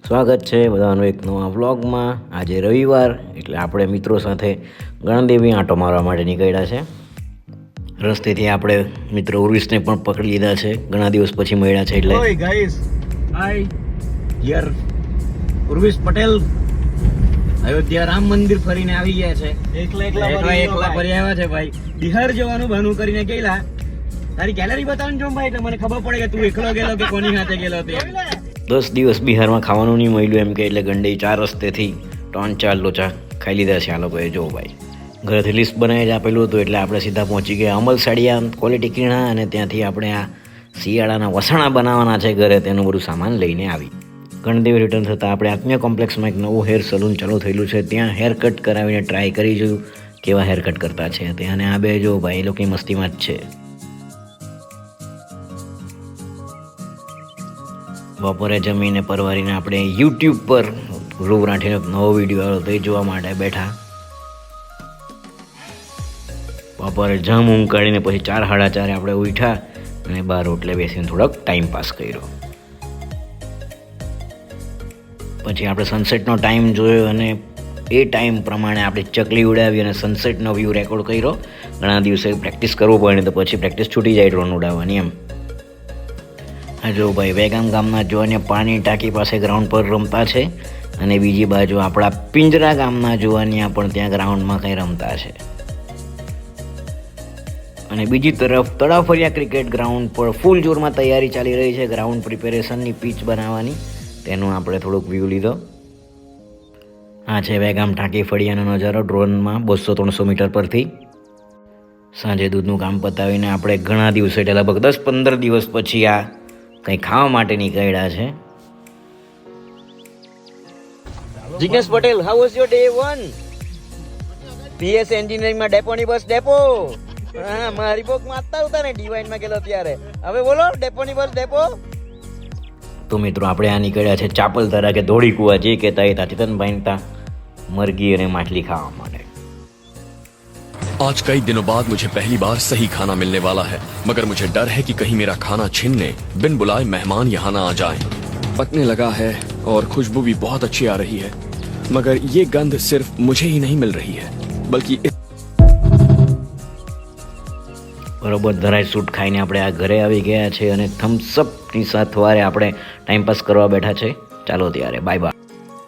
સ્વાગત છે બધાનું એક નવા વ્લોગમાં. આજે રવિવાર એટલે આપણે મિત્રો સાથે ગણદેવી આંટો મારવા માટે નીકળ્યા છે. રસ્તેથી આપણે મિત્રો ઉર્વિશને પણ પકડી લીધા છે, ઘણા દિવસ પછી મળ્યા છે એટલે. ઓય guys, hi here Urvish Patel. Ayodhya Ram Mandir ફરીને આવી ગયા છે. એકલા ફરી આવ્યા છે ભાઈ. બિહાર જવાનું બહાનું કરીને ગયેલા. તારી ગેલેરી બતાવને જો ભાઈ, એટલે મને ખબર પડે કે તું એકલો ગયેલો કે કોની સાથે ગયેલો તે. 10 દિવસ બિહારમાં ખાવાનું નહીં મળ્યું એમ કે એટલે ગંડે 4 રસ્તેથી 3-4 લોચા ખાઈ લીધા છે આ લોકોએ. જો ભાઈ, ઘરેથી લિસ્ટ બનાવી જ આપેલું હતું એટલે આપણે સીધા પહોંચી ગયા અમલસાડિયા ક્વોલિટી કિરણા, અને ત્યાંથી આપણે આ શિયાળાના વસાણા બનાવવાના છે ઘરે, તેનું બધું સામાન લઈને આવી. ગણદેવી રિટર્ન થતાં આપણે આત્મીય કોમ્પ્લેક્સમાં એક નવું હેર સલૂન ચાલુ થયેલું છે, ત્યાં હેર કટ કરાવીને ટ્રાય કરી જોયું કેવા હેર કટ કરતા છે ત્યાં. આ બે જો ભાઈ, એ લોકોની મસ્તીમાં જ છે. બપોરે જમીને પરવારીને આપણે યુટ્યુબ પર ધ્રુવ રાઠીનો નવો વિડીયો આવ્યો તો એ જોવા માટે બેઠા. બપોરે જમ ઊંઘ કાઢીને પછી 4-4:30 આપણે ઉઠ્યા અને બહાર રોટલે બેસીને થોડોક ટાઈમ પાસ કર્યો. પછી આપણે સનસેટનો ટાઈમ જોયો અને એ ટાઈમ પ્રમાણે આપણે ચકલી ઉડાવી અને સનસેટનો વ્યૂ રેકોર્ડ કર્યો. ઘણા દિવસે પ્રેક્ટિસ કરવું પડે તો પછી પ્રેક્ટિસ છૂટી જાય ડ્રોન ઉડાવવાની એમ. આ જો ભાઈ, વેગામ ગામના જોવાને પાણી ટાંકી પાસે ગ્રાઉન્ડ પર રમતા છે, અને બીજી બાજુ આપણા પિંજરા ગામના જોવાનિયા પણ ત્યાં ગ્રાઉન્ડમાં કંઈ રમતા છે. અને બીજી તરફ તળાવફળિયા ક્રિકેટ ગ્રાઉન્ડ પર ફૂલ જોરમાં તૈયારી ચાલી રહી છે ગ્રાઉન્ડ પ્રિપેરેશનની, પીચ બનાવવાની. તેનું આપણે થોડુંક વ્યૂ લીધો. આ છે વેગામ ટાંકી ફળિયાનો નજારો ડ્રોનમાં 200-300 મીટર પરથી. સાંજે દૂધનું કામ પતાવીને આપણે ઘણા દિવસે એટલે લગભગ 10-15 દિવસ પછી આ કંઈ ખાવા માટે નીકળ્યા છે. Jignesh Patel, how was your day 1? PS એન્જિનિયરિંગમાં ડેપોની બસ ડેપો. હા, મારી બોક મારતા હતા ને ડિવાઇનમાં ગયેલો ત્યારે. હવે બોલો, ડેપોની બસ ડેપો. તો મિત્રો, આપણે આ નીકળ્યા છે ચાપલ તરા કે ધોળી કુવા જે કહેતા હતા ચેતનભાઈ તા મરઘી અને માછલી ખાવા માટે. आज कई दिनों बाद मुझे पहली बार सही खाना मिलने वाला है, मगर मुझे डर है कि कहीं मेरा खाना छीनने बिन बुलाए मेहमान यहाँ ना आ जाएं। पकने लगा है और खुशबू भी बहुत अच्छी आ रही है, मगर ये गंध सिर्फ मुझे ही नहीं मिल रही है बल्कि બરોબર ધરાય સૂટ ખાઈને આપણે આ ઘરે આવી ગયા છે અને થમ્સઅપની સાથે આપણે ટાઈમ પાસ કરવા બેઠા છે. ચાલો ત્યારે, બાય બાય.